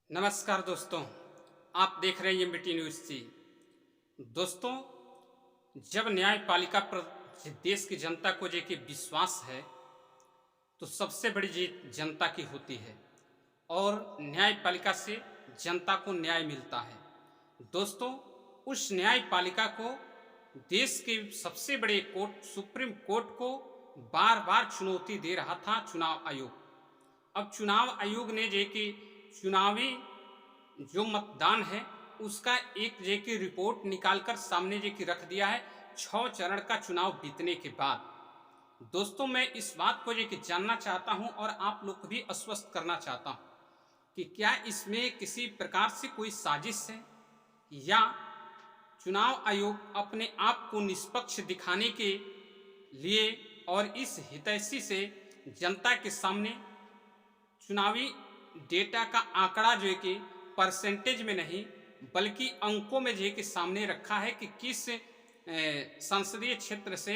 नमस्कार दोस्तों, आप देख रहे हैं एमबीटी न्यूज़ सी। दोस्तों, जब न्यायपालिका पर देश की जनता को जे कि विश्वास है, तो सबसे बड़ी जीत जनता की होती है और न्यायपालिका से जनता को न्याय मिलता है। दोस्तों, उस न्यायपालिका को देश के सबसे बड़े कोर्ट सुप्रीम कोर्ट को बार बार चुनौती दे रहा था चुनाव आयोग। अब चुनाव आयोग ने जे कि चुनावी जो मतदान है उसका एक जे की रिपोर्ट निकालकर सामने जे की रख दिया है 6 चरण का चुनाव बीतने के बाद। दोस्तों, मैं इस बात को जे कि जानना चाहता हूं और आप लोग को भी आश्वस्त करना चाहता हूं कि क्या इसमें किसी प्रकार से कोई साजिश है या चुनाव आयोग अपने आप को निष्पक्ष दिखाने के लिए और इस हितैषी से जनता के सामने चुनावी डेटा का आंकड़ा जो है कि परसेंटेज में नहीं बल्कि अंकों में जो है कि सामने रखा है कि किस संसदीय क्षेत्र से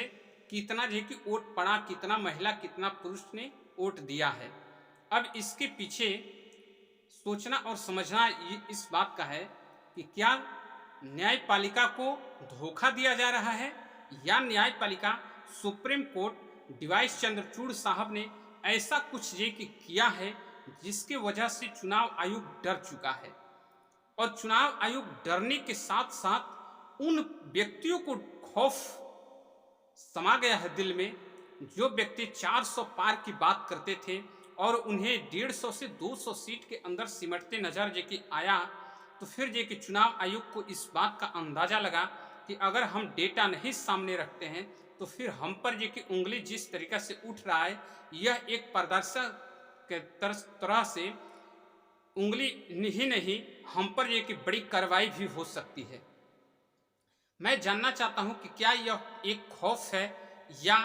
कितना जो है कि वोट पड़ा, कितना महिला कितना पुरुष ने वोट दिया है। अब इसके पीछे सोचना और समझना इस बात का है कि क्या न्यायपालिका को धोखा दिया जा रहा है या न्यायपालिका सुप्रीम कोर्ट डिवाइस चंद्रचूड़ साहब ने ऐसा कुछ ये कि किया है जिसके वजह से चुनाव आयोग डर चुका है। और चुनाव आयोग डरने के साथ साथ उन व्यक्तियों को खौफ समा गया है दिल में जो व्यक्ति 400 पार की बात करते थे और उन्हें 150 से 200 सीट के अंदर सिमटते नजर जे कि आया। तो फिर जे कि चुनाव आयोग को इस बात का अंदाजा लगा कि अगर हम डेटा नहीं सामने रखते हैं तो फिर हम पर जे कि उंगली जिस तरीके से उठ रहा है, यह एक प्रदर्शक के तरह से उंगली ही नहीं हम पर ये कि बड़ी कार्रवाई भी हो सकती है। मैं जानना चाहता हूं कि क्या यह एक खौफ है या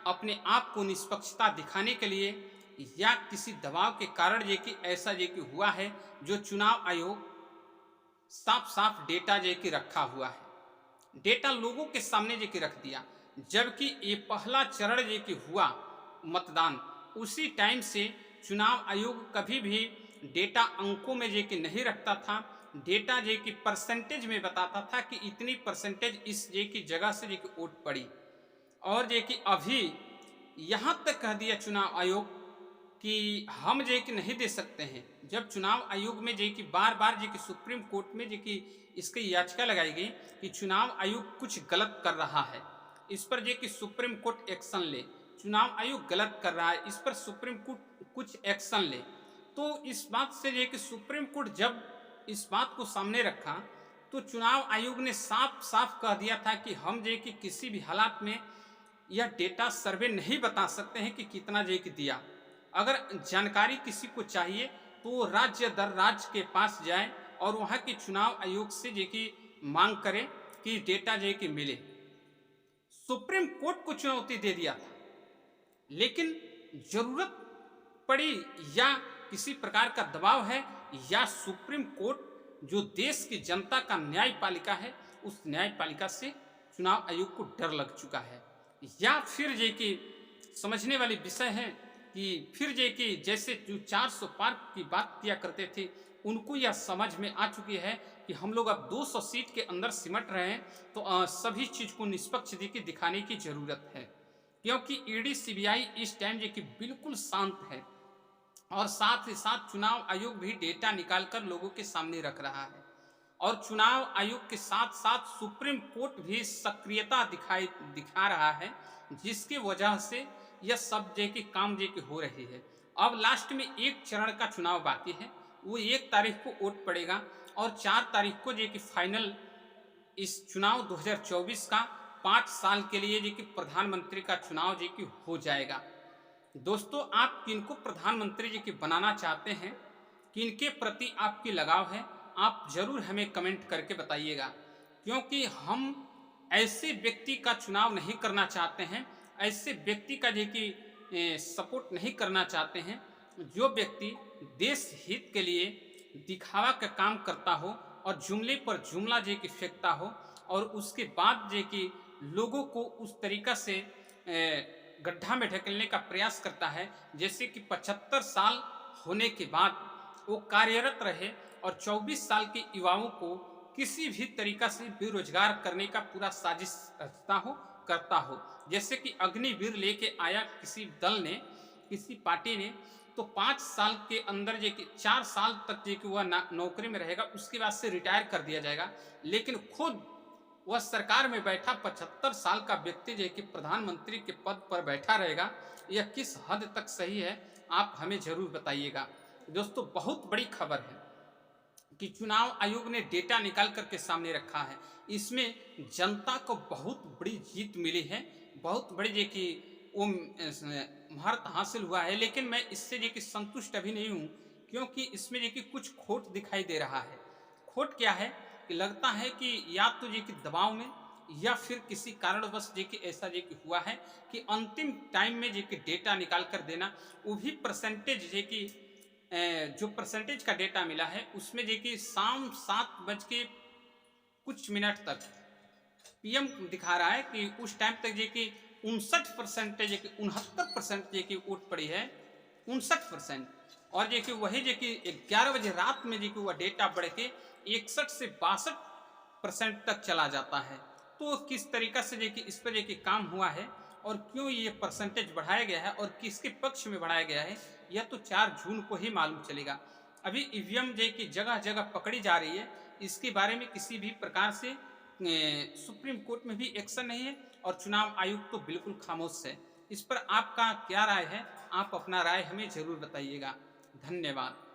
अपने आप को निष्पक्षता दिखाने के लिए या किसी दबाव के कारण ये कि ऐसा ये कि हुआ है जो चुनाव आयोग साफ साफ डेटा ये कि रखा हुआ है, डेटा लोगों के सामने ये कि रख दिया। जबकि ये पहला चरण ये कि हुआ मतदान, उसी टाइम से चुनाव आयोग कभी भी डेटा अंकों में जे कि नहीं रखता था, डेटा जे कि परसेंटेज में बताता था कि इतनी परसेंटेज इस जे की जगह से जे कि वोट पड़ी। और जे कि अभी यहाँ तक कह दिया चुनाव आयोग कि हम जे कि नहीं दे सकते हैं। जब चुनाव आयोग में जे कि बार बार जे कि सुप्रीम कोर्ट में जे कि इसकी याचिका लगाई गई कि चुनाव आयोग कुछ गलत कर रहा है, इस पर जे कि सुप्रीम कोर्ट एक्शन ले, चुनाव आयोग गलत कर रहा है, इस पर सुप्रीम कोर्ट कुछ एक्शन ले। तो इस बात से ये कि सुप्रीम कोर्ट जब इस बात को सामने रखा तो चुनाव आयोग ने साफ साफ कह दिया था कि हम जे कि किसी भी हालात में यह डेटा सर्वे नहीं बता सकते हैं कि कितना जे कि दिया। अगर जानकारी किसी को चाहिए तो राज्य दर राज्य के पास जाए और वहाँ के चुनाव आयोग से जे कि मांग करे कि डेटा जे कि मिले। सुप्रीम कोर्ट को चुनौती दे दिया था, लेकिन जरूरत पड़ी या किसी प्रकार का दबाव है या सुप्रीम कोर्ट जो देश की जनता का न्यायपालिका है उस न्यायपालिका से चुनाव आयोग को डर लग चुका है, या फिर ये कि समझने वाली विषय है कि फिर ये कि जैसे जो 400 पार की बात किया करते थे उनको यह समझ में आ चुकी है कि हम लोग अब 200 सीट के अंदर सिमट रहे हैं, तो सभी चीज को निष्पक्ष दिखाने की जरूरत है। क्योंकि ईडी सीबीआई इस टाइम जो कि बिल्कुल शांत है और साथ ही साथ चुनाव आयोग भी डेटा निकालकर लोगों के सामने रख रहा है और चुनाव आयोग के साथ साथ सुप्रीम कोर्ट भी सक्रियता दिखा रहा है, जिसकी वजह से यह सब जे की काम जे की हो रही है। अब लास्ट में एक चरण का चुनाव बाकी है, वो 1 तारीख को वोट पड़ेगा और 4 तारीख को जे की फाइनल इस चुनाव 2024 का 5 साल के लिए जे कि प्रधानमंत्री का चुनाव जे कि हो जाएगा। दोस्तों, आप किनको प्रधानमंत्री जी की बनाना चाहते हैं, किनके प्रति आपकी लगाव है, आप जरूर हमें कमेंट करके बताइएगा। क्योंकि हम ऐसे व्यक्ति का चुनाव नहीं करना चाहते हैं, ऐसे व्यक्ति का जो कि सपोर्ट नहीं करना चाहते हैं जो व्यक्ति देश हित के लिए दिखावा का काम करता हो और जुमले पर जुमला जे कि फेंकता हो और उसके बाद जे कि लोगों को उस तरीका से गड्ढा में ढकेलने का प्रयास करता है जैसे कि 75 साल होने के बाद वो कार्यरत रहे और 24 साल के युवाओं को किसी भी तरीका से बेरोजगार करने का पूरा साजिश करता हो। जैसे कि अग्निवीर लेके आया किसी दल ने, किसी पार्टी ने, तो 5 साल के अंदर जे कि 4 साल तक जे कि वह नौकरी में रहेगा, उसके बाद से रिटायर कर दिया जाएगा। लेकिन खुद वह सरकार में बैठा 75 साल का व्यक्ति जो कि प्रधानमंत्री के पद पर बैठा रहेगा, यह किस हद तक सही है, आप हमें जरूर बताइएगा। दोस्तों, बहुत बड़ी खबर है कि चुनाव आयोग ने डेटा निकाल करके सामने रखा है। इसमें जनता को बहुत बड़ी जीत मिली है, बहुत बड़ी जे कि वो महारत हासिल हुआ है। लेकिन मैं इससे जे कि संतुष्ट अभी नहीं हूँ, क्योंकि इसमें जे कि कुछ खोट दिखाई दे रहा है। खोट क्या है कि लगता है कि या तो जे कि दबाव में या फिर किसी कारणवश जे कि ऐसा जे कि हुआ है कि अंतिम टाइम में जे कि डेटा निकाल कर देना, वो भी परसेंटेज जे कि जो परसेंटेज का डेटा मिला है उसमें जे कि शाम 7 बज के कुछ मिनट तक पीएम दिखा रहा है कि उस टाइम तक जे कि 59% जे कि 69% जे कि वोट पड़ी है, 59%। और जे कि वही जे कि 11 बजे रात में जे कि वह डेटा बढ़ के 61 से 62% तक चला जाता है। तो किस तरीका से जे कि इस पर जे कि काम हुआ है और क्यों ये परसेंटेज बढ़ाया गया है और किसके पक्ष में बढ़ाया गया है, यह तो 4 जून को ही मालूम चलेगा। अभी ईवीएम जे कि जगह जगह पकड़ी जा रही है, इसके बारे में किसी भी प्रकार से सुप्रीम कोर्ट में भी एक्शन नहीं है और चुनाव आयोग तो बिल्कुल खामोश है। इस पर आपका क्या राय है? आप अपना राय हमें जरूर बताइएगा। धन्यवाद।